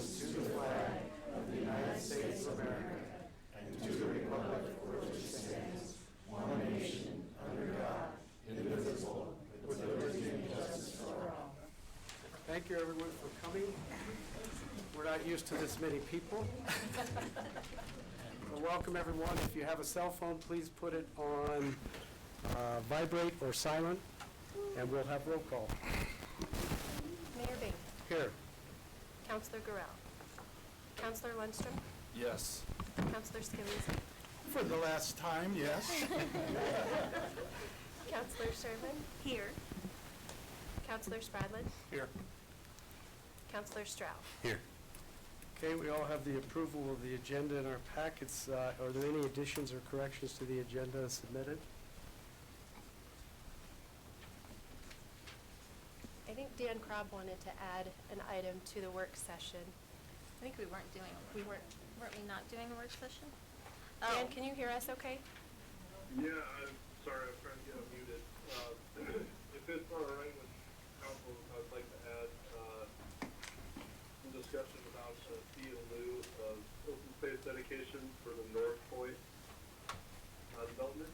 allegiance to the flag of the United States of America and to the republic for which it stands, one nation, under God, indivisible, with liberty and justice for all. Thank you, everyone, for coming. We're not used to this many people. Well, welcome, everyone. If you have a cell phone, please put it on vibrate or silent, and we'll have roll call. Mayor Bing. Here. Councilor Gurrell. Councilor Lundstrom. Yes. Councilor Scalise. For the last time, yes. Councilor Sherman. Here. Councilor Spradlin. Here. Councilor Stroud. Here. Okay, we all have the approval of the agenda in our packets. Are there any additions or corrections to the agenda submitted? I think Dan Krob wanted to add an item to the work session. I think we weren't doing, weren't we not doing a work session? Dan, can you hear us okay? Yeah, I'm sorry, I'm trying to get unmuted. If it's all right with council, I'd like to add some discussion about fee in lieu of open space dedication for the North Point development.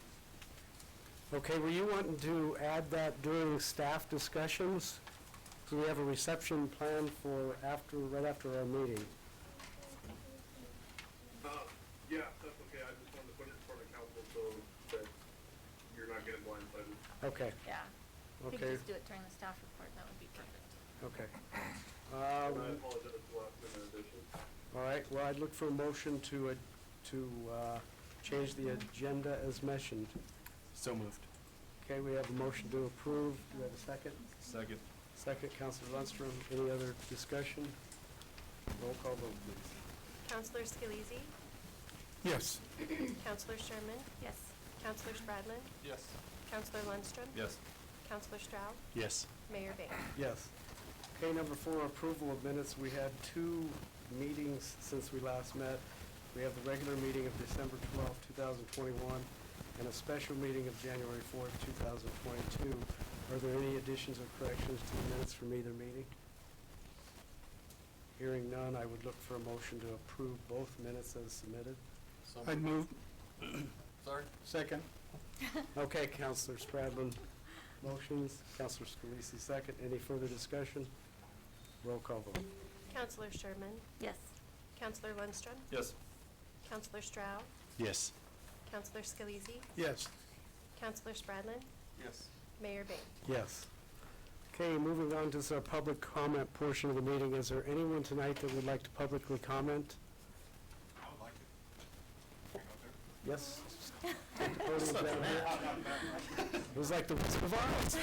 Okay, were you wanting to add that during staff discussions? Do we have a reception planned for right after our meeting? Yeah, that's okay. I just wanted to put it in front of council so that you're not getting blindsided. Okay. Yeah. If you could Okay. just do it during the staff report, that would be perfect. Okay. And I apologize for the last minute addition. All right, well, I'd look for a motion to change the agenda as mentioned. So moved. Okay, we have a motion to approve. Do we have a second? Second. Second, Councilor Lundstrom. Any other discussion? Roll call vote, please. Councilor Scalise. Yes. Councilor Sherman. Yes. Councilor Spradlin. Yes. Councilor Lundstrom. Yes. Councilor Stroud. Yes. Mayor Bing. Yes. Okay, number 4, approval of minutes. We had 2 meetings since we last met. We have the regular meeting of December 12, 2021, and a special meeting of January 4th, 2022. Are there any additions or corrections to the minutes from either meeting? Hearing none, I would look for a motion to approve both minutes as submitted. I'd move. Sorry. Second. Okay, Councilor Spradlin, motions. Councilor Scalise, second. Any further discussion? Roll call vote. Councilor Sherman. Yes. Councilor Lundstrom. Yes. Councilor Stroud. Yes. Councilor Scalise. Yes. Councilor Spradlin. Yes. Mayor Bing. Yes. Okay, moving on to our public comment portion of the meeting. Is there anyone tonight that would like to publicly comment? I would like it. Yes? Take the podium down here. It was like the Wizard of Oz.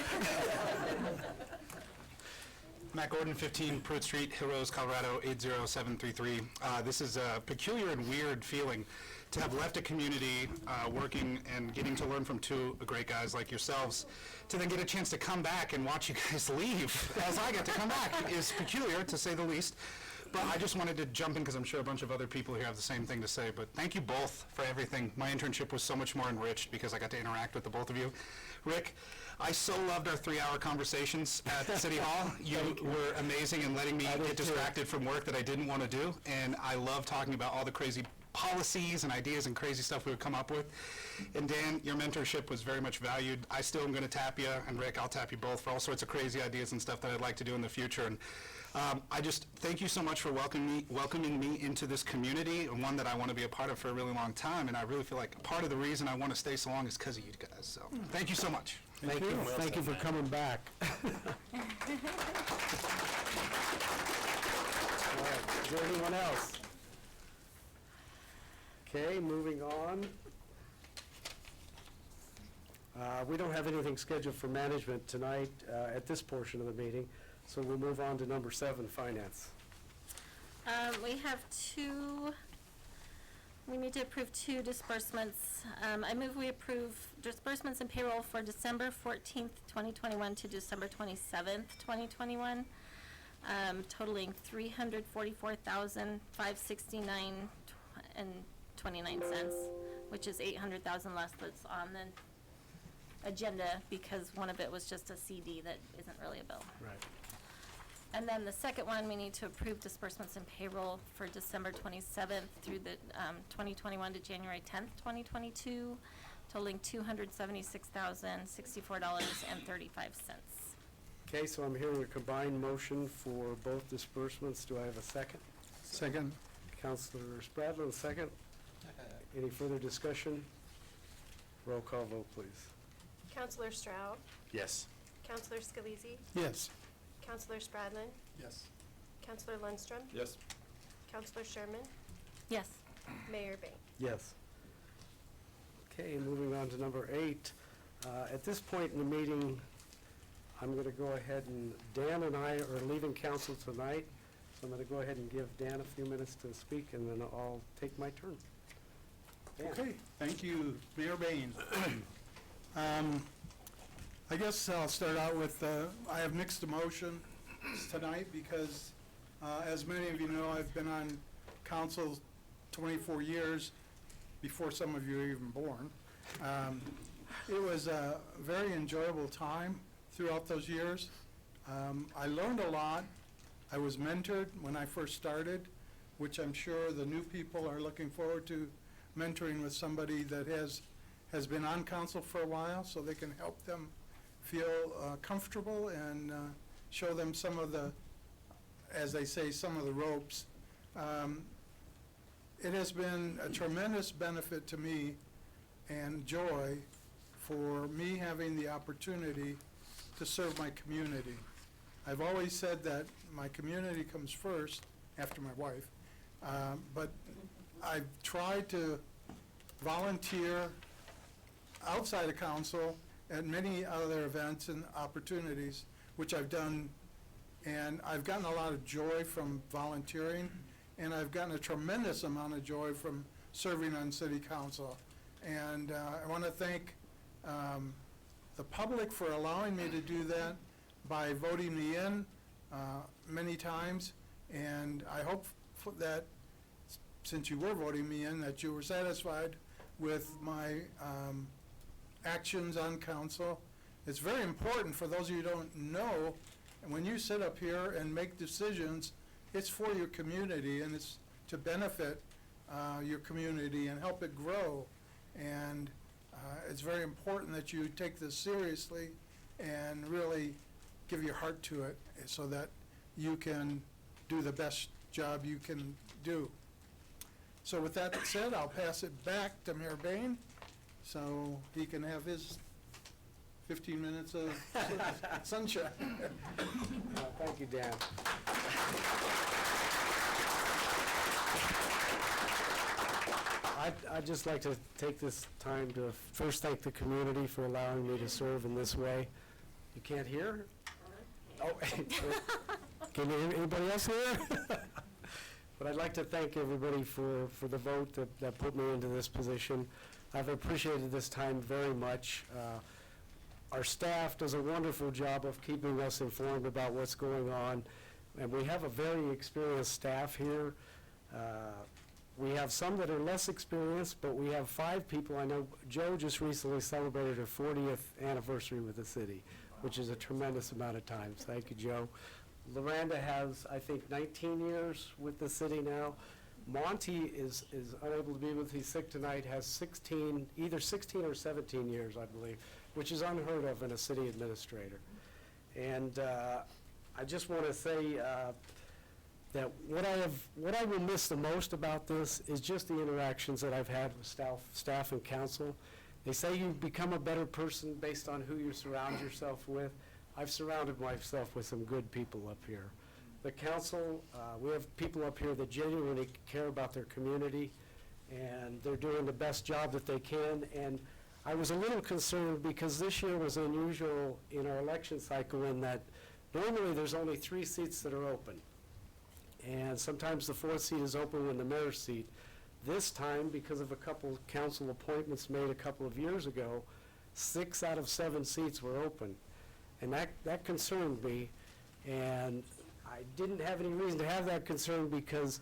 Matt Gordon, 15 Pruitt Street, Hill Rose, Colorado, 80733. This is a peculiar and weird feeling to have left a community working and getting to learn from 2 great guys like yourselves, to then get a chance to come back and watch you guys leave as I get to come back is peculiar, to say the least. But I just wanted to jump in because I'm sure a bunch of other people here have the same thing to say. But thank you both for everything. My internship was so much more enriched because I got to interact with the both of you. Rick, I so loved our 3-hour conversations at City Hall. You were amazing in letting me get distracted from work that I didn't want to do. And I love talking about all the crazy policies and ideas and crazy stuff we would come up with. And Dan, your mentorship was very much valued. I still am going to tap you, and Rick, I'll tap you both for all sorts of crazy ideas and stuff that I'd like to do in the future. And I just thank you so much for welcoming me into this community, and one that I want to be a part of for a really long time. And I really feel like part of the reason I want to stay so long is because of you guys. So thank you so much. Thank you. Thank you for coming back. All right. Is there anyone else? Okay, moving on. We don't have anything scheduled for management tonight at this portion of the meeting, so we'll move on to number 7, finance. We have 2, we need to approve 2 disbursements. I move we approve disbursements and payroll for December 14th, 2021 to December 27th, 2021, totaling $344,569.29, which is $800,000 less that's on the agenda because one of it was just a CD that isn't really a bill. Right. And then the second one, we need to approve disbursements and payroll for December 27th through the 2021 to January 10th, 2022, totaling $276,064.35. Okay, so I'm hearing a combined motion for both disbursements. Do I have a second? Second. Counselor Spradlin, second. Any further discussion? Roll call vote, please. Counselor Stroud, Yes. Counselor Scalise, Yes. Counselor Spradlin, Yes. Counselor Lundstrom, Yes. Counselor Sherman, Yes. Mayor Bain. Yes. Okay, moving on to number 8. At this point in the meeting, I'm going to go ahead and, Dan and I are leaving council tonight, so I'm going to go ahead and give Dan a few minutes to speak, and then I'll take my turn. Dan. Okay, thank you, Mayor Bain. I guess I'll start out with, I have mixed emotions tonight because, as many of you know, I've been on council 24 years, before some of you were even born. It was a very enjoyable time throughout those years. I learned a lot. I was mentored when I first started, which I'm sure the new people are looking forward to, mentoring with somebody that has been on council for a while, so they can help them feel comfortable and show them some of the, as they say, some of the ropes. It has been a tremendous benefit to me and joy for me having the opportunity to serve my community. I've always said that my community comes first, after my wife, but I've tried to volunteer outside of council at many other events and opportunities, which I've done, and I've gotten a lot of joy from volunteering, and I've gotten a tremendous amount of joy from serving on city council. And I want to thank the public for allowing me to do that by voting me in many times, and I hope that since you were voting me in, that you were satisfied with my actions on council. It's very important for those of you who don't know, and when you sit up here and make decisions, it's for your community, and it's to benefit your community and help it grow. And it's very important that you take this seriously and really give your heart to it so that you can do the best job you can do. So with that said, I'll pass it back to Mayor Bain so he can have his 15 minutes of sunshine. Thank you, Dan. I'd just like to take this time to first thank the community for allowing me to serve in this way. You can't hear? Oh, can anybody else hear? But I'd like to thank everybody for the vote that put me into this position. I've appreciated this time very much. Our staff does a wonderful job of keeping us informed about what's going on, and we have a very experienced staff here. We have some that are less experienced, but we have 5 people. I know Joe just recently celebrated her 40th anniversary with the city, which is a tremendous amount of time. Thank you, Joe. Loranda has, I think, 19 years with the city now. Monty is unable to be with us. He's sick tonight, has 16, either 16 or 17 years, I believe, which is unheard of in a city administrator. And I just want to say that what I will miss the most about this is just the interactions that I've had with staff and council. They say you become a better person based on who you surround yourself with. I've surrounded myself with some good people up here. The council, we have people up here that genuinely care about their community, and they're doing the best job that they can. And I was a little concerned because this year was unusual in our election cycle in that normally there's only 3 seats that are open. And sometimes the 4th seat is open when the mayor's seat. This time, because of a couple council appointments made a couple of years ago, 6 out of 7 seats were open. And that concerned me, and I didn't have any reason to have that concern because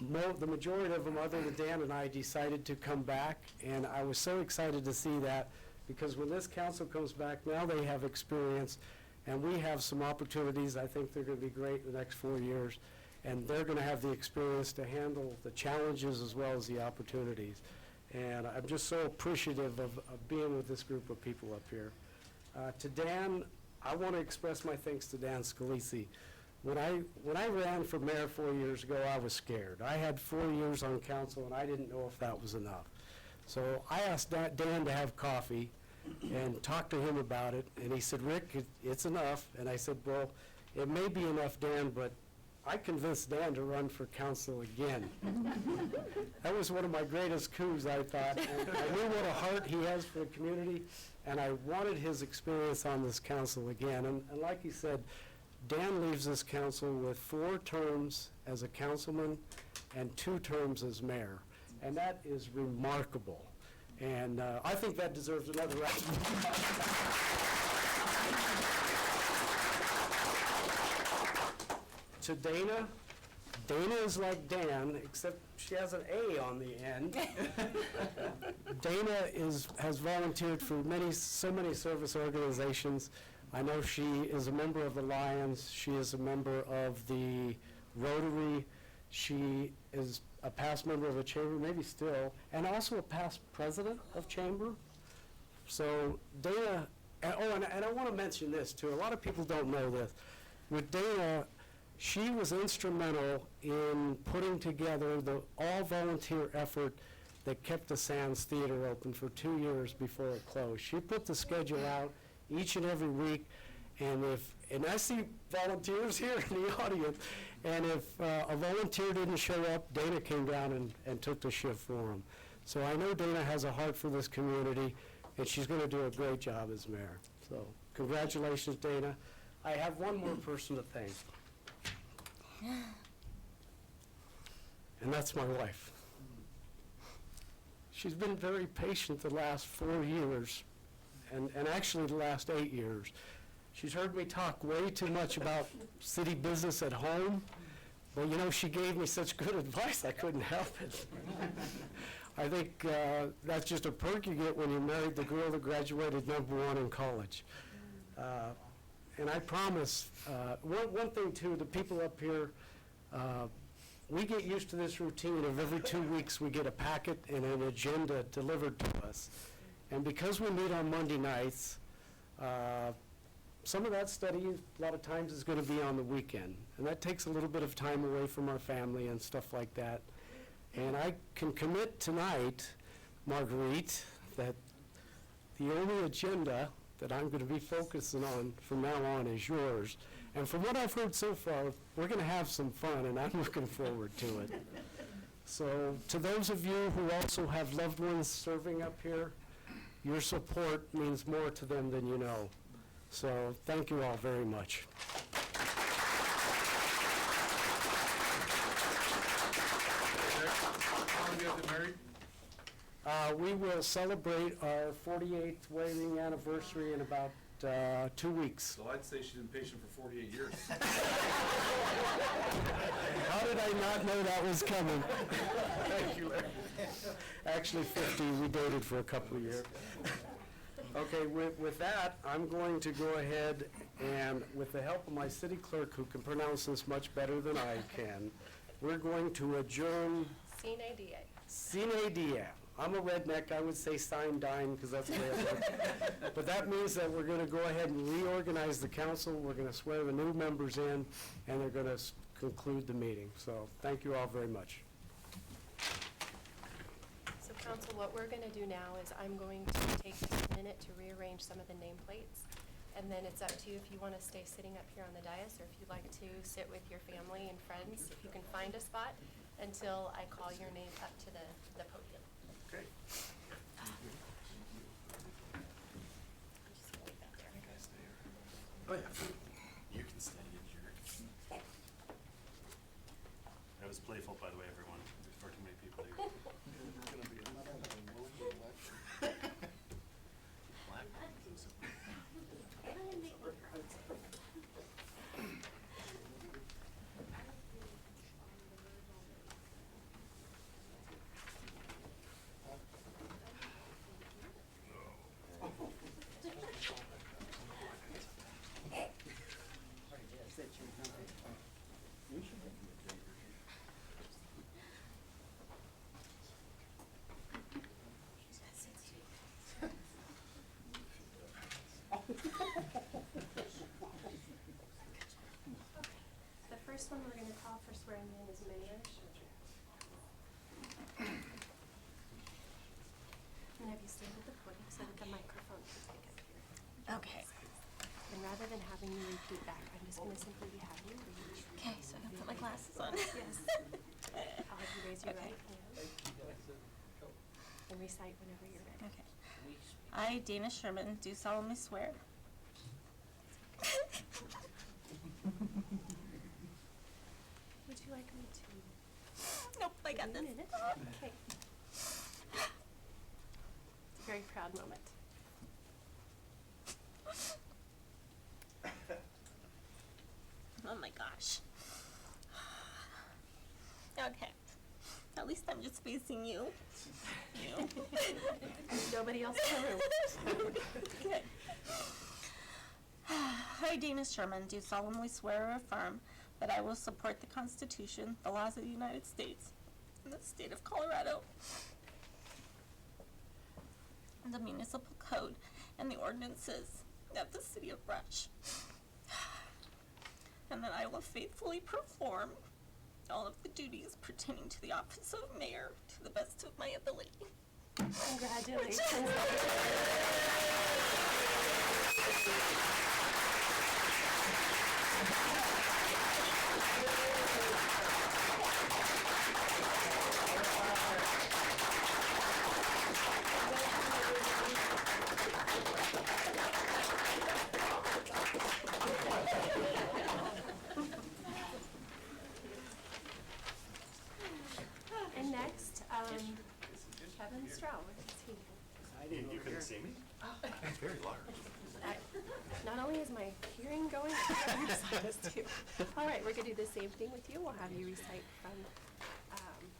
the majority of them, other than Dan and I, decided to come back, and I was so excited to see that because when this council comes back, now they have experience, And we have some opportunities. I think they're going to be great in the next 4 years. And they're going to have the experience to handle the challenges as well as the opportunities. And I'm just so appreciative of being with this group of people up here. To Dan, I want to express my thanks to Dan Scalisi. When I ran for mayor 4 years ago, I was scared. I had 4 years on council, and I didn't know if that was enough. So I asked Dan to have coffee and talked to him about it, and he said, Rick, it's enough. And I said, well, it may be enough, Dan, but I convinced Dan to run for council again. That was one of my greatest coups, I thought. And I knew what a heart he has for the community, and I wanted his experience on this council again. And like he said, Dan leaves this council with 4 terms as a councilman and 2 terms as mayor. And that is remarkable. And I think that deserves another round. To Dana, Dana is like Dan, except she has an A on the end. Dana has volunteered for so many service organizations. I know she is a member of the Lions. She is a member of the Rotary. She is a past member of the Chamber, maybe still, and also a past president of Chamber. So Dana, and I want to mention this too. A lot of people don't know this. With Dana, she was instrumental in putting together the all-volunteer effort that kept the Sands Theater open for 2 years before it closed. She put the schedule out each and every week, and I see volunteers here in the audience, and if a volunteer didn't show up, Dana came down and took the shift for him. So I know Dana has a heart for this community, and she's going to do a great job as mayor. So congratulations, Dana. I have one more person to thank. And that's my wife. She's been very patient the last 4 years, and actually the last 8 years. She's heard me talk way too much about city business at home, but you know, she gave me such good advice, I couldn't help it. I think that's just a perk you get when you married the girl that graduated #1 in college. And I promise, one thing too, the people up here, we get used to this routine of every 2 weeks we get a packet and an agenda delivered to us. And because we meet on Monday nights, some of that study, a lot of times, is going to be on the weekend. And that takes a little bit of time away from our family and stuff like that. And I can commit tonight, Marguerite, that the only agenda that I'm going to be focusing on from now on is yours. And from what I've heard so far, we're going to have some fun, and I'm looking forward to it. So to those of you who also have loved ones serving up here, your support means more to them than you know. So thank you all very much. How long have you been married? We will celebrate our 48th wedding anniversary in about 2 weeks. So I'd say she's been patient for 48 years. How did I not know that was coming? Thank you, Larry. Actually, 50. We dated for a couple of years. Okay, with that, I'm going to go ahead and, with the help of my city clerk, who can pronounce this much better than I can, we're going to adjourn. Sine die. Sine die. I'm a redneck. I would say sign dine because that's the way it works. But that means that we're going to go ahead and reorganize the council. We're going to swear the new members in, and they're going to conclude the meeting. So thank you all very much. So council, what we're going to do now is I'm going to take just a minute to rearrange some of the nameplates. And then it's up to you if you want to stay sitting up here on the dais or if you'd like to sit with your family and friends, if you can find a spot until I call your name up to the podium. Okay. Just gonna leave that there. Oh, yeah. You can stay in here. That was playful, by the way, everyone. There's far too many people here. Black? first one we're going to call for swearing in is Mayor. I'm going to have you stand at the podium so that the microphone can pick up here. Okay. And rather than having you repeat back, I'm just going to simply have you read. Okay, so I can put my glasses on. Yes. I'll have you raise your right hand and recite whenever you're ready. Okay. I, Dana Sherman, do solemnly swear. Would you like me to? Nope, I got give this. you a minute? Okay. It's a very proud moment. Oh my gosh. Okay. At least I'm just facing you. You. Nobody else in the room. Okay. I, Dana Sherman, do solemnly swear or affirm that I will support the Constitution, the laws of the United States, and the state of Colorado, and the municipal code and the ordinances of the city of Brush, and that I will faithfully perform all of the duties pertaining to the office of mayor to the best of my ability. Congratulations. And next, Kevin Stroud, where is he? You couldn't see me? It's very large. Not only is my hearing going, your sinus too. All right, we're gonna do the same thing with you. We'll have you recite from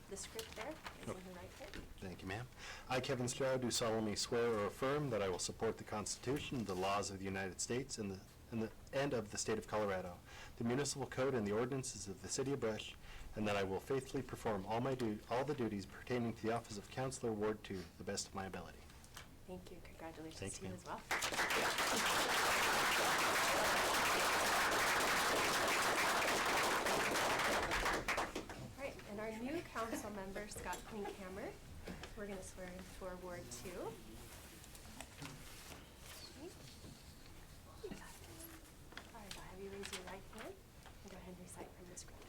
the script there, raising the right hand. Thank you, ma'am. I, Kevin Stroud, do solemnly swear or affirm that I will support the Constitution, the laws of the United States, and of the state of Colorado, the municipal code and the ordinances of the city of Brush, and that I will faithfully perform all the duties pertaining to the office of Councilor Ward 2 to the best of my ability. Thank you. Congratulations Thanks, to you ma'am. as well. All right, and our new council member, Scott Klinkhammer, we're going to swear in for Ward 2. Okay. You got it. All right, I'll have you raise your right hand and go ahead and recite from the script.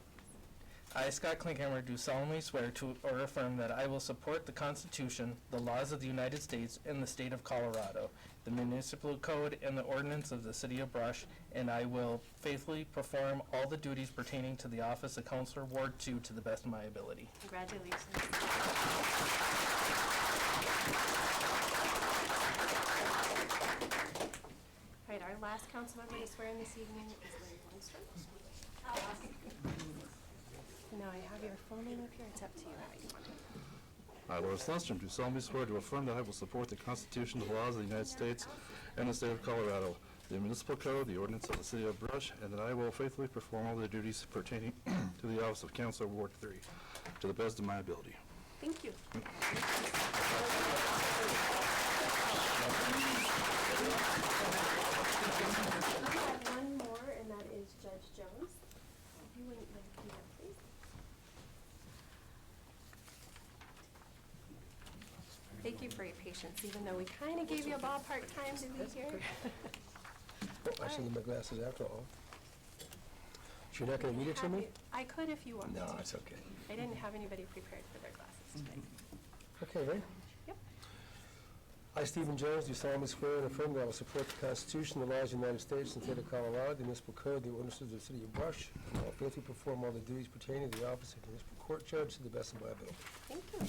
I, Scott Klinkhammer, do solemnly swear to or affirm that I will support the Constitution, the laws of the United States, and the state of Colorado, the municipal code and the ordinance of the city of Brush, and I will faithfully perform all the duties pertaining to the office of Councilor Ward 2 to the best of my ability. Congratulations. All right, our last council member to swear in this evening is Larry Lundstrom. Now I have your full name up here. It's up to you how you want it. I, Lawrence Lundstrom, do solemnly swear to affirm that I will support the Constitution, the laws of the United States and the state of Colorado, the municipal code, the ordinance of the city of Brush, and that I will faithfully perform all the duties pertaining to the office of Councilor Ward 3 to the best of my ability. Thank you. We have one more, and that is Judge Jones. If you wouldn't mind coming up, please. Thank you for your patience, even though we kind of gave you a ballpark time to be here. I should have my glasses after all. You're not going to read it to me? I could if you want me No, to. it's okay. I didn't have anybody prepared for their glasses today. Okay, right? Yep. I, Stephen Jones, do solemnly swear and affirm that I will support the Constitution, the laws of the United States and the state of Colorado, the municipal code, the ordinances of the city of Brush, and I will faithfully perform all the duties pertaining to the office of municipal court judge to the best of my ability. Thank you.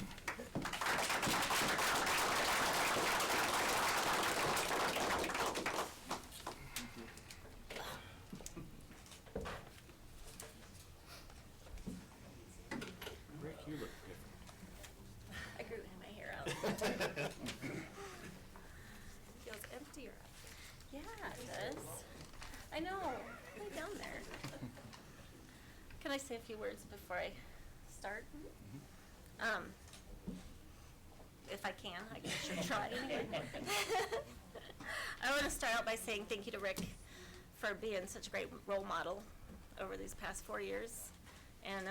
Rick, you look different. I grew my hair out. Feels emptier. Yeah, it does. I know, way down there. Can I say a few words before I start? If I can, I can sure try anyway. I want to start out by saying thank you to Rick for being such a great role model over these past 4 years, and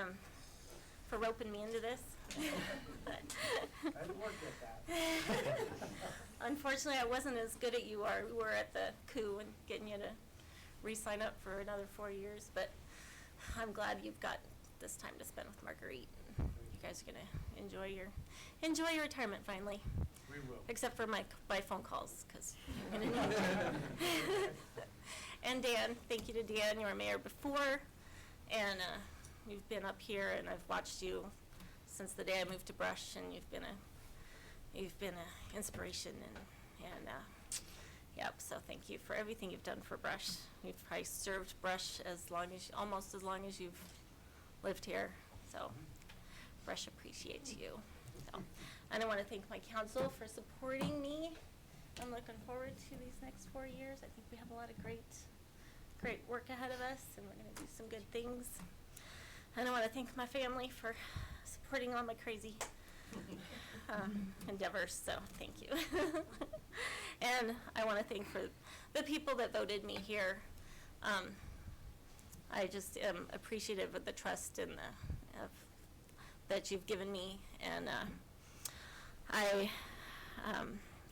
for roping me into this. I'd work at that. Unfortunately, I wasn't as good at you were at the coup and getting you to re-sign up for another 4 years, but I'm glad you've got this time to spend with Marguerite. You guys are gonna enjoy your retirement finally. We will. Except for my phone calls, because you're gonna need it. And Dan, thank you to Dan, you were mayor before, and you've been up here, and I've watched you since the day I moved to Brush, and you've been a inspiration, and yep. So thank you for everything you've done for Brush. You've probably served Brush almost as long as you've lived here. So Brush appreciates you. So, and I want to thank my council for supporting me. I'm looking forward to these next 4 years. I think we have a lot of great work ahead of us, and we're going to do some good things. And I want to thank my family for supporting all my crazy endeavors, so thank you. And I want to thank for the people that voted me here. I just am appreciative of the trust and that you've given me, and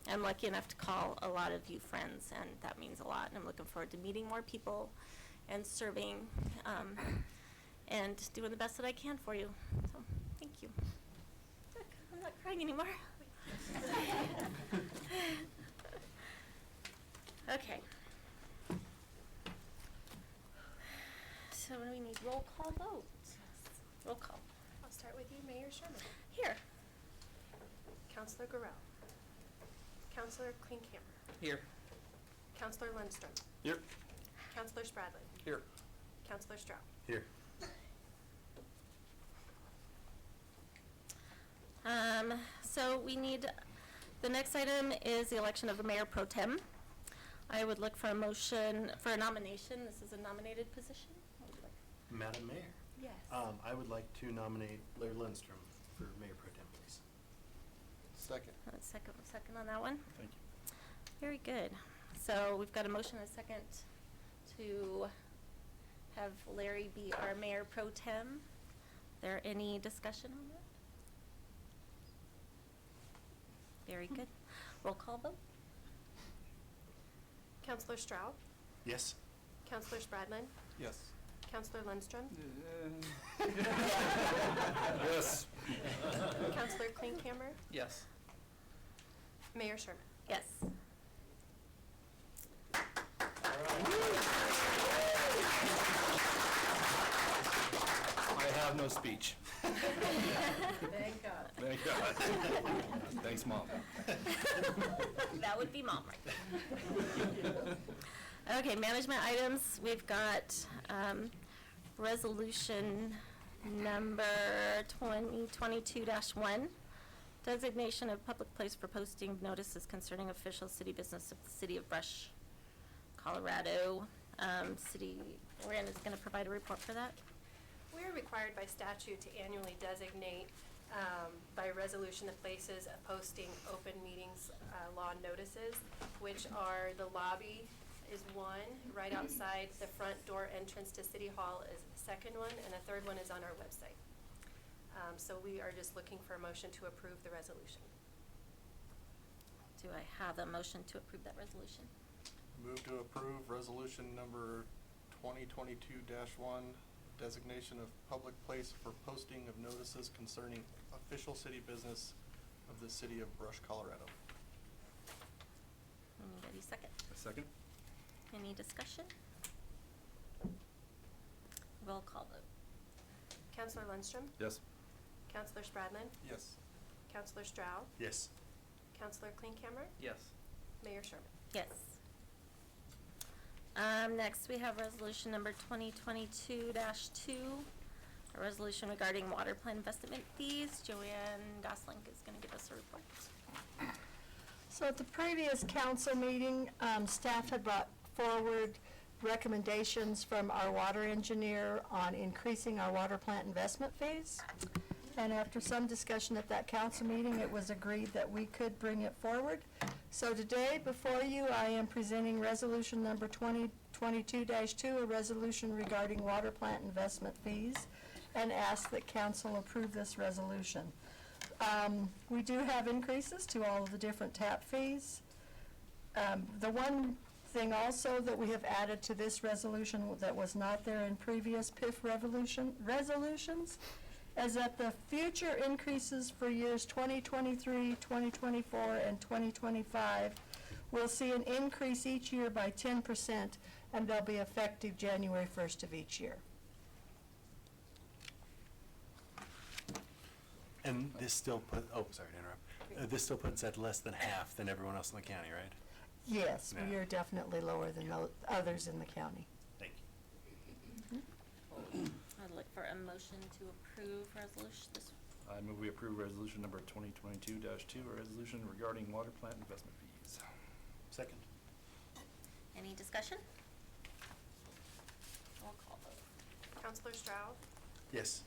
I'm lucky enough to call a lot of you friends, and that means a lot. And I'm looking forward to meeting more people and serving and doing the best that I can for you. So, thank you. Look, I'm not crying anymore. Okay. So we need roll call vote. Roll call. I'll start with you, Mayor Sherman. Here. Councilor Garrell. Councilor Klinkhammer. Here. Councilor Lindstrom. Here. Councilor Spradlin. Here. Councilor Stroud. Here. So we need, the next item is the election of the Mayor Pro Tem. I would look for a motion for a nomination. This is a nominated position. What would you like? Madam Mayor, Yes. I would like to nominate Larry Lindstrom for Mayor Pro Tem, please. Second. Second on that one. Thank you. Very good. So we've got a motion and a second to have Larry be our Mayor Pro Tem. There any discussion on that? Very good. Roll call vote. Councilor Stroud. Yes. Councilor Spradlin. Yes. Councilor Lindstrom. Yes. Councilor Klinkhammer. Yes. Mayor Sherman. Yes. I have no speech. Thank God. Thank God. Thanks, Mom. That would be Mom right there. Okay, management items. We've got resolution number 2022-1, designation of public place for posting of notices concerning official city business of the City of Brush, Colorado. Rand is going to provide a report for that. We are required by statute to annually designate by resolution the places of posting open meetings law notices, which are the lobby is one, right outside the front door entrance to City Hall is the second one, and the third one is on our website. So we are just looking for a motion to approve the resolution. Do I have a motion to approve that resolution? Move to approve resolution number 2022-1, designation of public place for posting of notices concerning official city business of the City of Brush, Colorado. Anybody second? A second. Any discussion? Roll call vote. Councilor Lindstrom. Yes. Councilor Spradlin. Yes. Councilor Stroud. Yes. Councilor Klinkhammer. Yes. Mayor Sherman. Yes. Next, we have resolution number 2022-2, a resolution regarding water plant investment fees. Joanne Gosling is going to give us a report. So at the previous council meeting, staff had brought forward recommendations from our water engineer on increasing our water plant investment fees. And after some discussion at that council meeting, it was agreed that we could bring it forward. So today, before you, I am presenting resolution number 22-2, a resolution regarding water plant investment fees, and ask that council approve this resolution. We do have increases to all of the different tap fees. The one thing also that we have added to this resolution that was not there in previous PIF resolutions is that the future increases for years 2023, 2024, and 2025 will see an increase each year by 10%, and they'll be effective January 1st of each year. And this still sorry to interrupt. This still puts at less than half than everyone else in the county, right? Yes, we Yeah. are definitely lower than others in the county. Thank you. I'd look for a motion to approve resolution this. I move we approve resolution number 2022-2, a resolution regarding water plant investment fees. Second. Any discussion? Roll call vote. Counselor Stroud, Yes.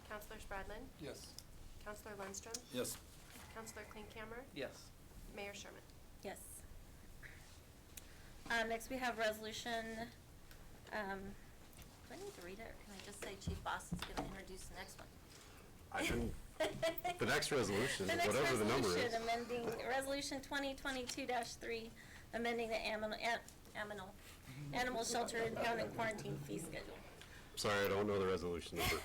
Counselor Spradlin, Yes. Counselor Lundstrom, Yes. Counselor Klinkhammer, Yes. Mayor Sherman. Yes. Next we have resolution, do I need to read it, or can I just say Chief Boss is gonna introduce the next one? I can, the next resolution, The next whatever the number is. resolution, amending resolution 2022-3, amending the animal shelter impound and quarantine fee schedule. Sorry, I don't know the resolution number.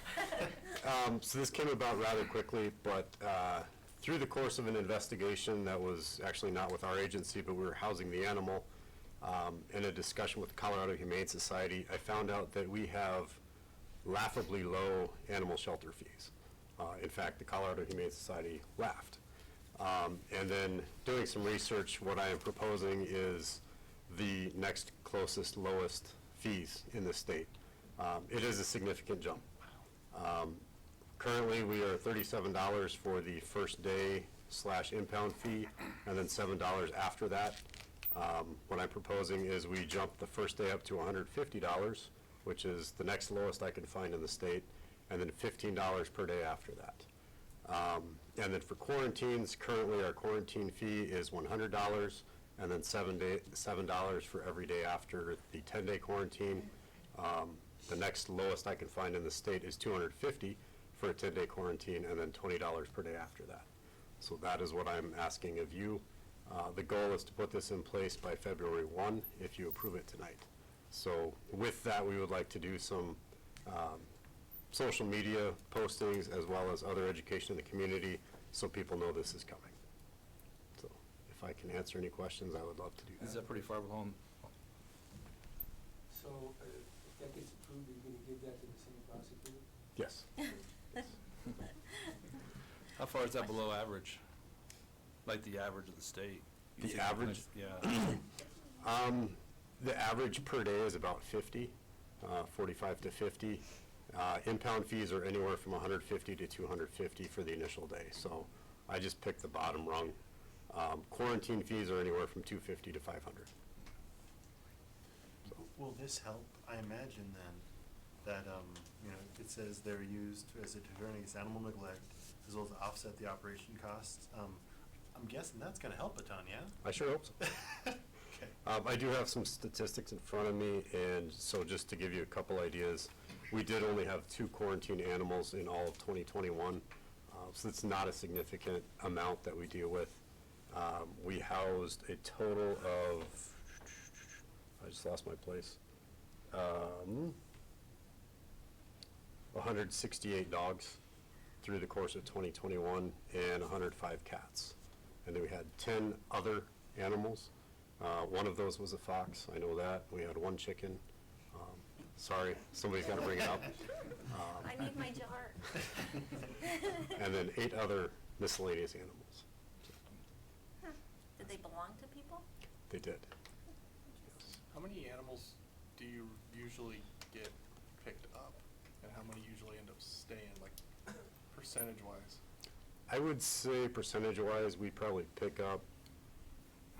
So this came about rather quickly, but through the course of an investigation that was actually not with our agency, but we were housing the animal, in a discussion with the Colorado Humane Society, I found out that we have laughably low animal shelter fees. In fact, the Colorado Humane Society laughed. And then doing some research, what I am proposing is the next closest, lowest fees in the state. It is a significant jump. Currently, we are $37 for the first day / impound fee, and then $7 after that. What I'm proposing is we jump the first day up to $150, which is the next lowest I can find in the state, and then $15 per day after that. And then for quarantines, currently our quarantine fee is $100, and then $7 for every day after the 10-day quarantine. The next lowest I can find in the state is $250 for a 10-day quarantine, and then $20 per day after that. So that is what I'm asking of you. The goal is to put this in place by February 1 if you approve it tonight. So with that, we would like to do some social media postings as well as other education in the community so people know this is coming. So if I can answer any questions, I would love to do that. Is that pretty far behind? So, if that gets approved, are you gonna give that to the city prosecutor? Yes. How far is that below average? Like the average of the state? You The think- average? Yeah. The average per day is about 50, 45 to 50. Impound fees are anywhere from 150 to 250 for the initial day, so I just picked the bottom rung. Quarantine fees are anywhere from 250 to 500. Will this help? I imagine then that, it says they're used as a deterrent against animal neglect as well as offset the operation costs. I'm guessing that's gonna help a ton, yeah? I sure hope so. Okay. I do have some statistics in front of me, and so just to give you a couple ideas, we did only have 2 quarantine animals in all of 2021, so it's not a significant amount that we deal with. We housed a total of, I just lost my place, 168 dogs through the course of 2021 and 105 cats. And then we had 10 other animals. One of those was a fox, I know that. We had 1 chicken. Sorry, somebody's got to bring it up. I need my jar. And then 8 other miscellaneous animals. Huh. Did they belong to people? They did. How many animals do you usually get picked up, and how many usually end up staying, like percentage-wise? I would say percentage-wise, we probably pick up,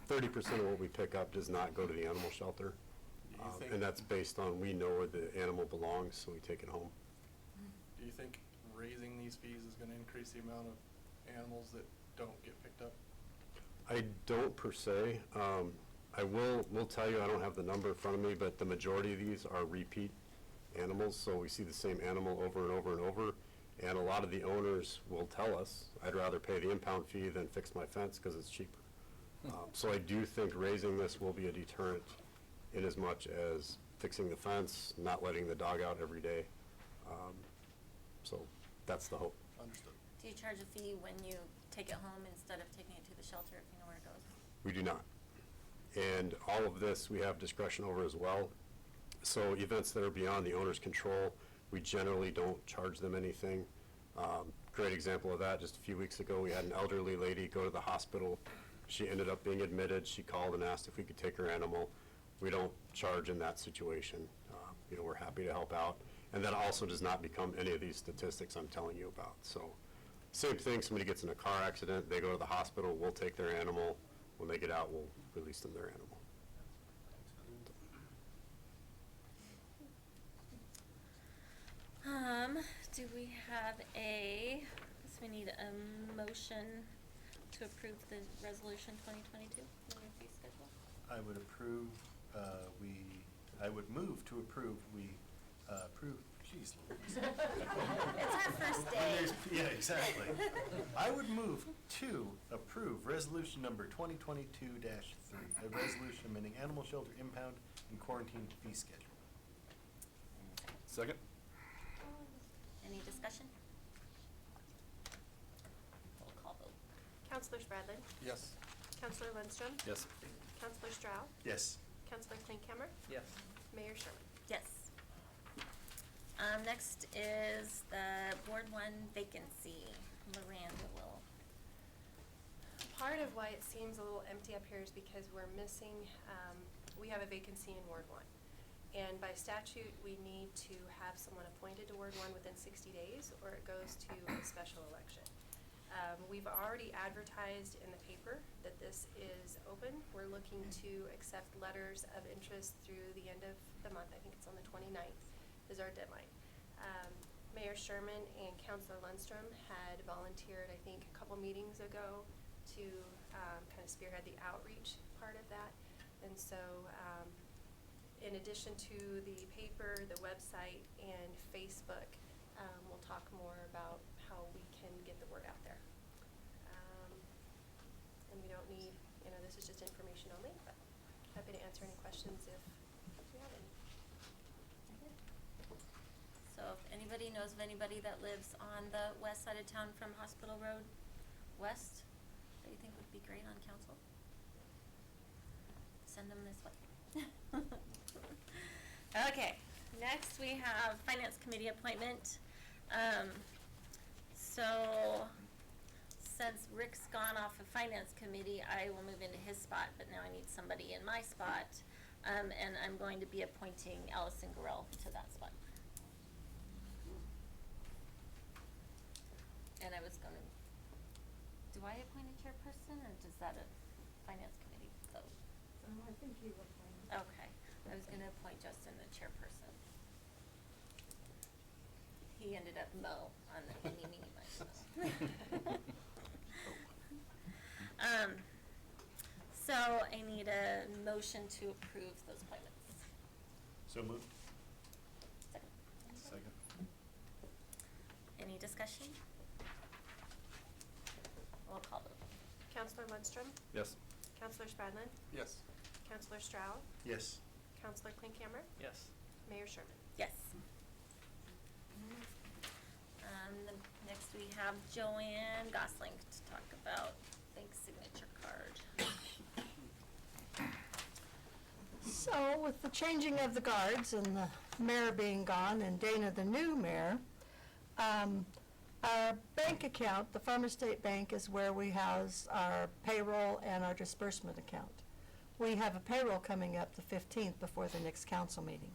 30% of what we pick up does not go to the animal shelter. Do you think, And that's based on, we know where the animal belongs, so we take it home. do you think raising these fees is gonna increase the amount of animals that don't get picked up? I don't per se. I will tell you, I don't have the number in front of me, but the majority of these are repeat animals, so we see the same animal over and over and over. And a lot of the owners will tell us, I'd rather pay the impound fee than fix my fence because it's cheaper. So I do think raising this will be a deterrent in as much as fixing the fence, not letting the dog out every day. So that's the hope. Understood. Do you charge a fee when you take it home instead of taking it to the shelter if you know where it goes? We do not. And all of this, we have discretion over as well. So events that are beyond the owner's control, we generally don't charge them anything. Great example of that, just a few weeks ago, we had an elderly lady go to the hospital. She ended up being admitted. She called and asked if we could take her animal. We don't charge in that situation. We're happy to help out. And that also does not become any of these statistics I'm telling you about. So same thing, somebody gets in a car accident, they go to the hospital, we'll take their animal. When they get out, we'll release them their animal. Do we have so we need a motion to approve the resolution 2022, Mayor fee schedule? I would approve, I would move to approve, geez Louise. It's our first day. Yeah, exactly. I would move to approve resolution number 2022-3, a resolution amending animal shelter impound and quarantine fee schedule. Second? Any discussion? Roll call vote. Counselor Spradlin? Yes. Counselor Lundstrom? Yes. Counselor Stroud? Yes. Counselor Klinkhammer? Yes. Mayor Sherman? Yes. Next is the Board 1 vacancy. Miranda will. Part of why it seems a little empty up here is because we're missing, we have a vacancy in Ward 1. And by statute, we need to have someone appointed to Ward 1 within 60 days, or it goes to a special election. We've already advertised in the paper that this is open. We're looking to accept letters of interest through the end of the month. I think it's on the 29th is our deadline. Mayor Sherman and Councilor Lundstrom had volunteered, I think, a couple meetings ago to kind of spearhead the outreach part of that. And so in addition to the paper, the website, and Facebook, we'll talk more about how we can get the word out there. And we don't need, this is just information only, but happy to answer any questions if you have any. So if anybody knows of anybody that lives on the west side of town from Hospital Road West that you think would be great on council, send them this way. Okay, next we have Finance Committee appointment. So since Rick's gone off of Finance Committee, I will move into his spot, but now I need somebody in my spot. And I'm going to be appointing Allison Gorell to that spot. And I was gonna, do I appoint a chairperson, or does that a Finance Committee vote? I think you would. Okay, I was gonna appoint Justin the chairperson. He ended up Mo on the eeny, meeny, miny, moe. So I need a motion to approve those appointments. So moved. Second. Second. Any discussion? Roll call vote. Counselor Lundstrom? Yes. Counselor Spradlin? Yes. Counselor Stroud? Yes. Counselor Klinkhammer? Yes. Mayor Sherman? Yes. Next we have Joanne Gosling to talk about bank signature card. So with the changing of the guards and the mayor being gone and Dana the new mayor, our bank account, the Farmer State Bank, is where we house our payroll and our disbursement account. We have a payroll coming up the 15th before the next council meeting.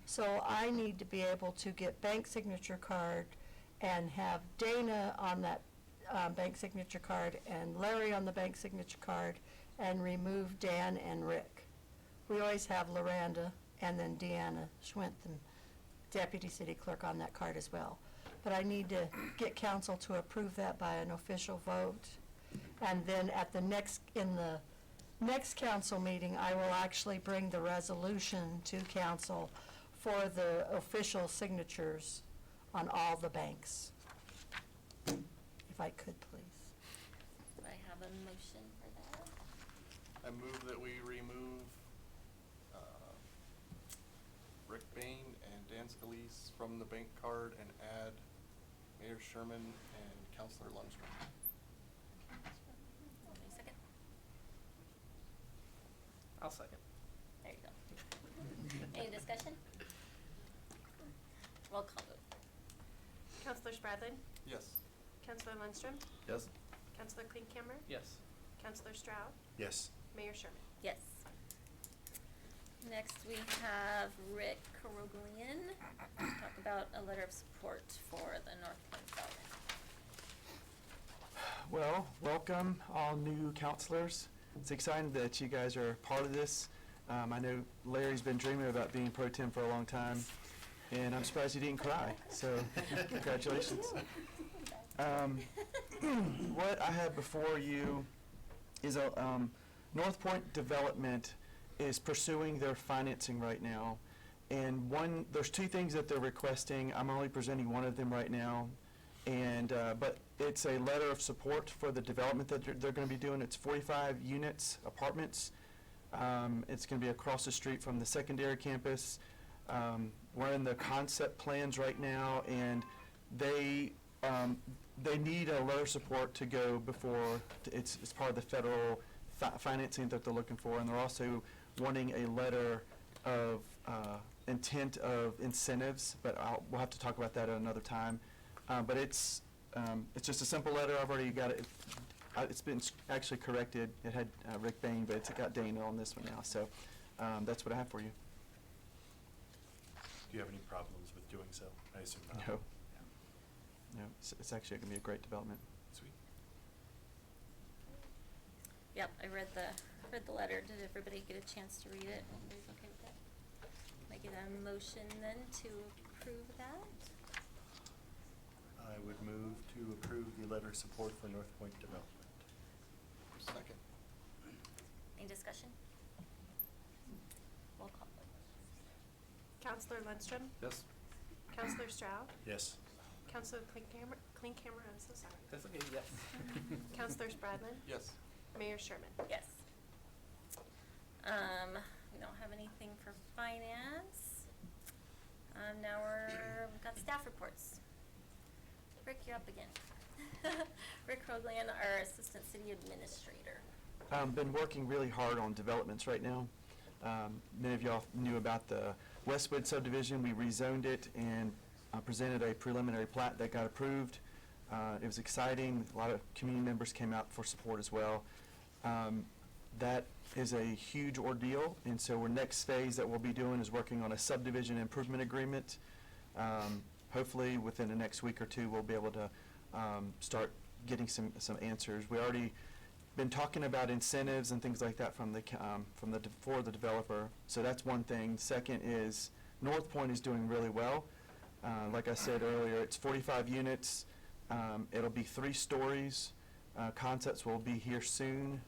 So I need to be able to get bank signature card and have Dana on that bank signature card and Larry on the bank signature card and remove Dan and Rick. We always have Loranda and then Deanna Schwinton, Deputy City Clerk, on that card as well. But I need to get council to approve that by an official vote. And then at the next, in the next council meeting, I will actually bring the resolution to council for the official signatures on all the banks. If I could, please. Do I have a motion for that? I move that we remove Rick Bain and Dan Scalise from the bank card and add Mayor Sherman and Counselor Lundstrom. Wait a second. I'll second. There you go. Any discussion? Roll call vote. Counselor Spradlin? Yes. Counselor Lundstrom? Yes. Counselor Klinkhammer? Yes. Counselor Stroud? Yes. Mayor Sherman? Yes. Next, we have Rick Karoglian to talk about a letter of support for the North Point development. Well, welcome all new counselors. It's exciting that you guys are part of this. I know Larry's been dreaming about being pro tem for a long time, and I'm surprised he didn't cry, so congratulations. What I have before you is a North Point Development is pursuing their financing right now, and there's two things that they're requesting. I'm only presenting one of them right now, and but it's a letter of support for the development that they're going to be doing. It's 45 units, apartments. It's going to be across the street from the secondary campus. We're in the concept plans right now, and they need a letter of support to go before it's part of the federal financing that they're looking for, and they're also wanting a letter of intent of incentives, but we'll have to talk about that at another time. But it's just a simple letter. I've already got it. It's been actually corrected. It had Rick Bain, but it's got Dana on this one now. So that's what I have for you. Do you have any problems with doing so? I assume not. No. No, it's actually going to be a great development. Sweet. Yep, I read the letter. Did everybody get a chance to read it? Everybody's okay with that? Can I get a motion then to approve that? I would move to approve the letter of support for North Point Development. Second. Any discussion? Roll call vote. Counselor Lundstrom? Yes. Counselor Stroud? Yes. Counselor Klinkhammer, I'm so sorry. That's okay, yes. Counselor Spradlin? Yes. Mayor Sherman? Yes. We don't have anything for finance. Now we've got staff reports. Rick, you're up again. Rick Kroglian, our Assistant City Administrator. Been working really hard on developments right now. Many of y'all knew about the Westwood subdivision. We rezoned it and presented a preliminary plat that got approved. It was exciting. A lot of community members came out for support as well. That is a huge ordeal, and so our next phase that we'll be doing is working on a subdivision improvement agreement. Hopefully within the next week or two we'll be able to start getting some answers. We already been talking about incentives and things like that for the developer. So that's one thing. Second is North Point is doing really well. Like I said earlier, it's 45 units. It'll be 3 stories. Concepts will be here soon.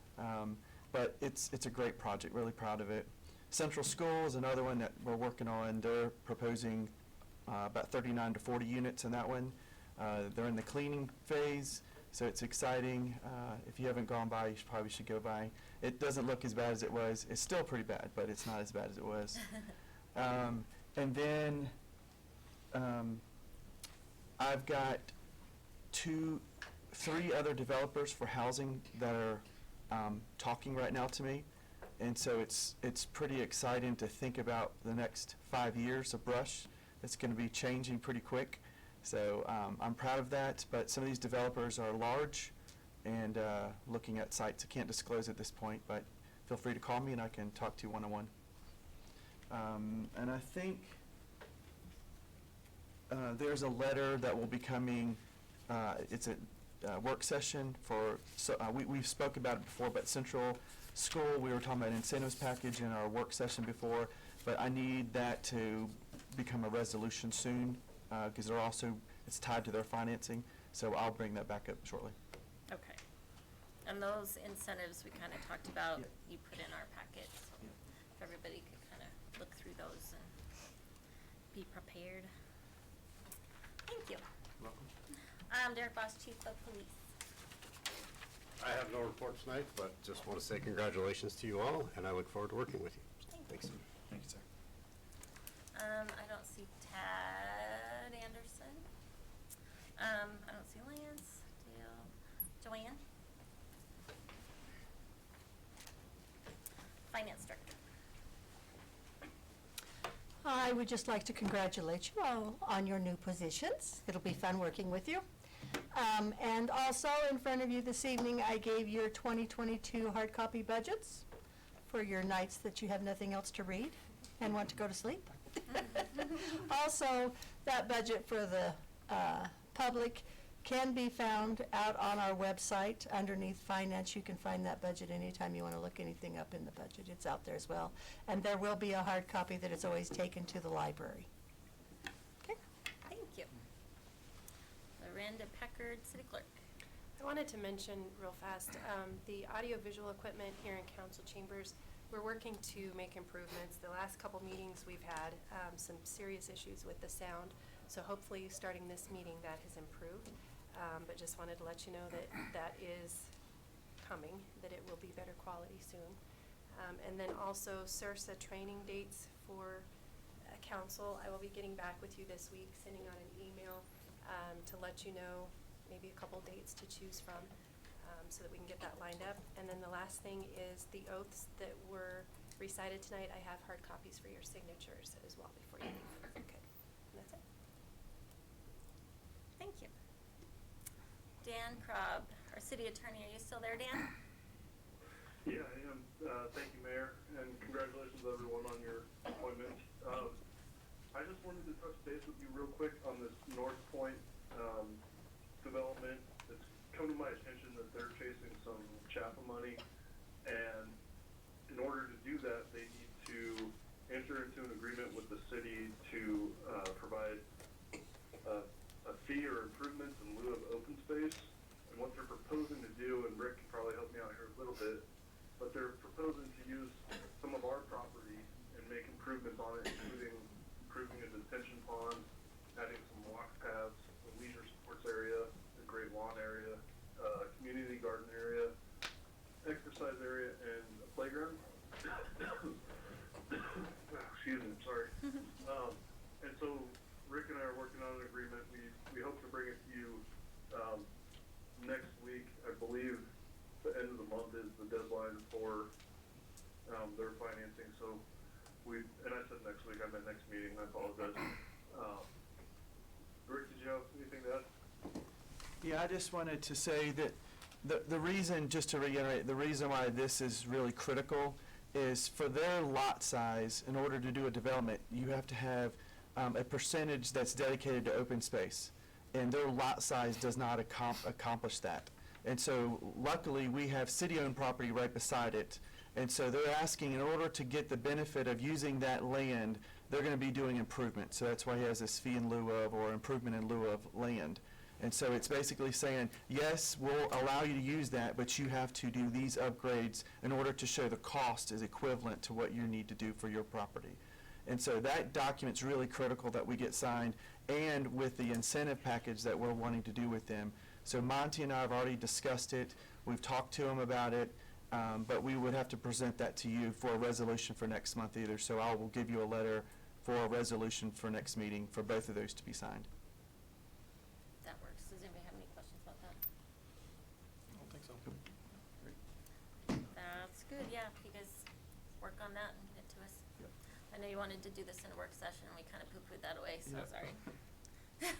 But it's a great project, really proud of it. Central School is another one that we're working on. They're proposing about 39 to 40 units in that one. They're in the cleaning phase, so it's exciting. If you haven't gone by, you probably should go by. It doesn't look as bad as it was. It's still pretty bad, but it's not as bad as it was. And then I've got 3 other developers for housing that are talking right now to me, and so it's pretty exciting to think about the next 5 years of Brush. It's going to be changing pretty quick, so I'm proud of that. But some of these developers are large and looking at sites. I can't disclose at this point, but feel free to call me and I can talk to you one-on-one. And I think there's a letter that will be coming. It's a work session for, we've spoke about it before, but Central School, we were talking about incentives package in our work session before, but I need that to become a resolution soon, because they're also, it's tied to their financing, so I'll bring that back up shortly. Okay. And those incentives we kind of talked about, Yep. you put in our packet, so Yep. if everybody could kind of look through those and be prepared. Thank you. Welcome. Derek Boss, Chief of Police. I have no report tonight, but just want to say congratulations to you all, and I look forward to working with you. Thanks. Thank you, sir. I don't see Tad Anderson. I don't see Lance, Dale, Joanne. Finance Director. I would just like to congratulate you all on your new positions. It'll be fun working with you. And also, in front of you this evening, I gave your 2022 hard copy budgets for your nights that you have nothing else to read and want to go to sleep. Also, that budget for the public can be found out on our website underneath Finance. You can find that budget anytime you want to look anything up in the budget. It's out there as well. And there will be a hard copy that is always taken to the library. Okay? Thank you. Miranda Packard, City Clerk. I wanted to mention real fast, the audiovisual equipment here in council chambers, we're working to make improvements. The last couple meetings we've had some serious issues with the sound, so hopefully starting this meeting that has improved. But just wanted to let you know that that is coming, that it will be better quality soon. And then also CIRSA training dates for council. I will be getting back with you this week, sending out an email to let you know maybe a couple dates to choose from so that we can get that lined up. And then the last thing is the oaths that were recited tonight. I have hard copies for your signatures as well before you leave. Okay, and that's it. Thank you. Dan Krob, our City Attorney. Are you still there, Dan? Yeah, I am. Thank you, Mayor, and congratulations everyone on your appointment. I just wanted to touch base with you real quick on this North Point development. It's come to my attention that they're chasing some CHAPA money, and in order to do that, they need to enter into an agreement with the city to provide a fee or improvements in lieu of open space. And what they're proposing to do, and Rick can probably help me out here a little bit, but they're proposing to use some of our property and make improvements on it, including improving a detention pond, adding some walk paths, a leisure sports area, a great lawn area, community garden area, exercise area, and a playground. Excuse me, sorry. And so Rick and I are working on an agreement. We hope to bring it to you next week. I believe the end of the month is the deadline for their financing. So and I said next week, I meant next meeting, I apologize. Rick, did you have anything to add? Yeah, I just wanted to say that the reason, just to reiterate, the reason why this is really critical is for their lot size, in order to do a development, you have to have a percentage that's dedicated to open space. And their lot size does not accomplish that. And so luckily, we have city-owned property right beside it. And so they're asking, in order to get the benefit of using that land, they're going to be doing improvement. So that's why he has this fee in lieu of, or improvement in lieu of land. And so it's basically saying, yes, we'll allow you to use that, but you have to do these upgrades in order to show the cost is equivalent to what you need to do for your property. And so that document's really critical that we get signed, and with the incentive package that we're wanting to do with them. So Monty and I have already discussed it. We've talked to them about it, but we would have to present that to you for a resolution for next month either. So I will give you a letter for a resolution for next meeting for both of those to be signed. That works. Does anybody have any questions about that? I don't think so. That's good, yeah. If you guys work on that and get it to us. Yep. I know you wanted to do this in a work session, and we kind of poo-pooed that away, so Yep. sorry.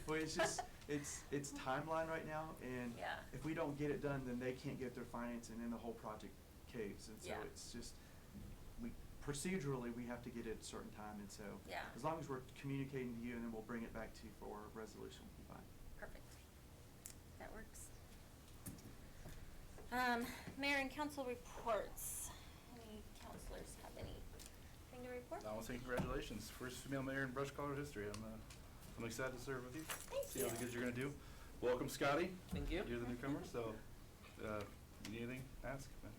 Well, it's just, it's timeline right now, and Yeah. if we don't get it done, then they can't get their financing, and the whole project caves. And so Yeah. it's just, procedurally, we have to get it at a certain time, and so Yeah. as long as we're communicating to you, and then we'll bring it back to you for a resolution, we'll be fine. Perfect. That works. Mayor and council reports. Any councilors have anything to report? I want to say congratulations. First female mayor in Brush, Colorado history. I'm excited to serve with you. Thank See how you. good you're going to do. Welcome, Scotty. Thank you. You're the newcomer, so Need anything? Ask. Man.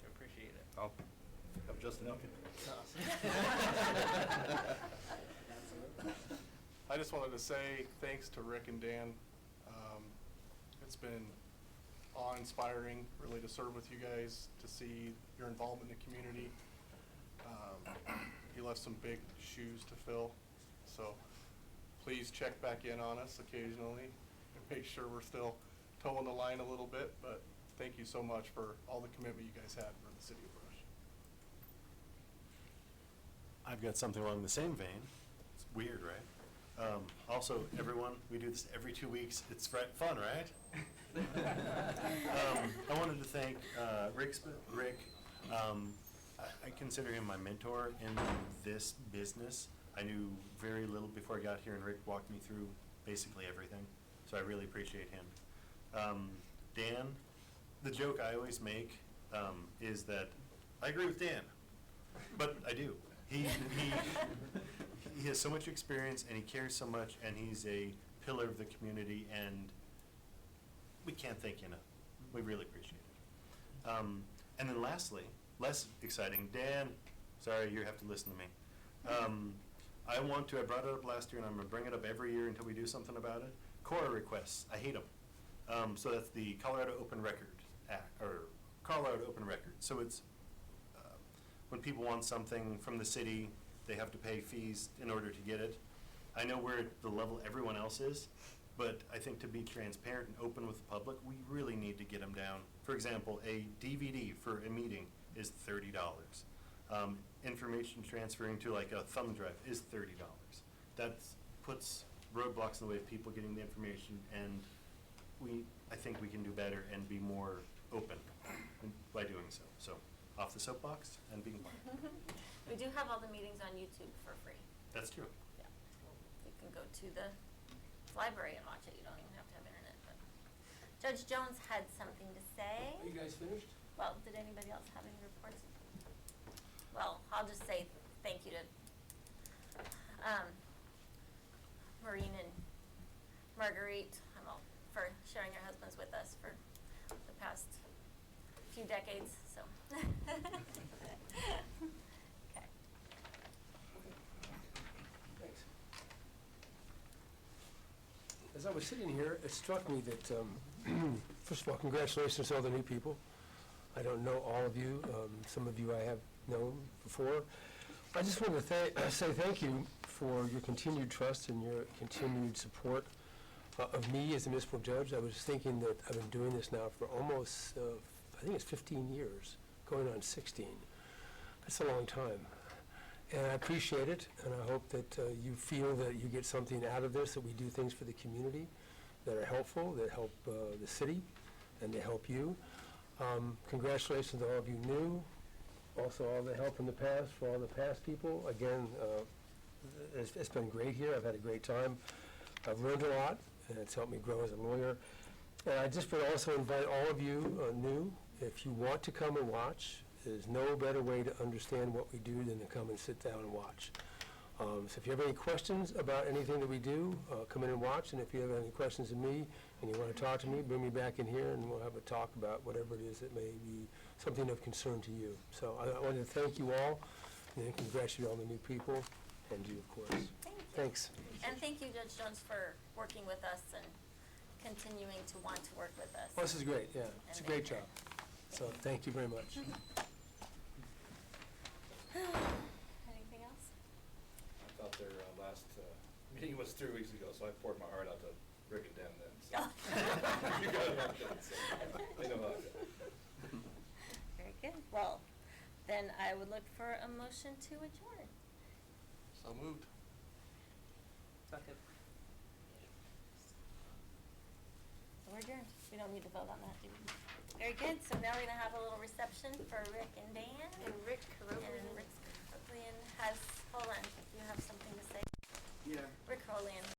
I appreciate it. I'll have Justin help you. I just wanted to say thanks to Rick and Dan. It's been awe-inspiring, really, to serve with you guys, to see your involvement in the community. You left some big shoes to fill, so please check back in on us occasionally and make sure we're still toeing the line a little bit, but thank you so much for all the commitment you guys had for the city of Brush. I've got something along the same vein. It's weird, right? Also, everyone, we do this every 2 weeks. It's fun, right? I wanted to thank Rick. I consider him my mentor in this business. I knew very little before I got here, and Rick walked me through basically everything. So I really appreciate him. Dan, the joke I always make is that I agree with Dan, but I do. He has so much experience, and he cares so much, and he's a pillar of the community, and we can't thank you enough. We really appreciate it. And then lastly, less exciting, Dan, sorry, you have to listen to me. I brought it up last year, and I'm gonna bring it up every year until we do something about it. CORA requests, I hate them. So that's the Colorado Open Record Act, or Colorado Open Record. So it's when people want something from the city, they have to pay fees in order to get it. I know we're at the level everyone else is, but I think to be transparent and open with the public, we really need to get them down. For example, a DVD for a meeting is $30. Information transferring to like a thumb drive is $30. That puts roadblocks in the way of people getting the information, and I think we can do better and be more open by doing so. So, off the soapbox and being quiet. We do have all the meetings on YouTube for free. That's true. Yeah. You can go to the library and watch it. You don't even have to have internet. But Judge Jones had something to say. Are you guys finished? Well, did anybody else have any reports? Well, I'll just say thank you to Maureen and Marguerite for sharing their husbands with us for the past few decades. So, okay. Thanks. As I was sitting here, it struck me that, first of all, congratulations to all the new people. I don't know all of you. Some of you I have known before. I just want to say thank you for your continued trust and your continued support of me as a municipal judge. I was thinking that I've been doing this now for almost, I think it's 15 years, going on 16. That's a long time. And I appreciate it, and I hope that you feel that you get something out of this, that we do things for the community that are helpful, that help the city, and they help you. Congratulations to all of you new. Also, all the help in the past, for all the past people. Again, it's been great here. I've had a great time. I've learned a lot, and it's helped me grow as a lawyer. And I just would also invite all of you new, if you want to come and watch, there's no better way to understand what we do than to come and sit down and watch. So if you have any questions about anything that we do, come in and watch. And if you have any questions of me and you want to talk to me, bring me back in here and we'll have a talk about whatever it is that may be something of concern to you. So I wanted to thank you all and congratulate all the new people and you, of course. Thank you. Thanks. And thank you, Judge Jones, for working with us and continuing to want to work with us. Well, this is great, yeah. It's a great job. So thank you very much. Anything else? I thought their last meeting was 3 weeks ago, so I poured my heart out to Rick and Dan then. So. You got it right then, so I know how I feel. Very good. Well, then I would look for a motion to adjourn. So moved. Second. We're adjourned. We don't need to vote on that, do we? Very good. So now we're going to have a little reception for Rick and Dan. And Rick And Rick Carolian has, hold on, do you have something to say? Yeah. Rick Carolian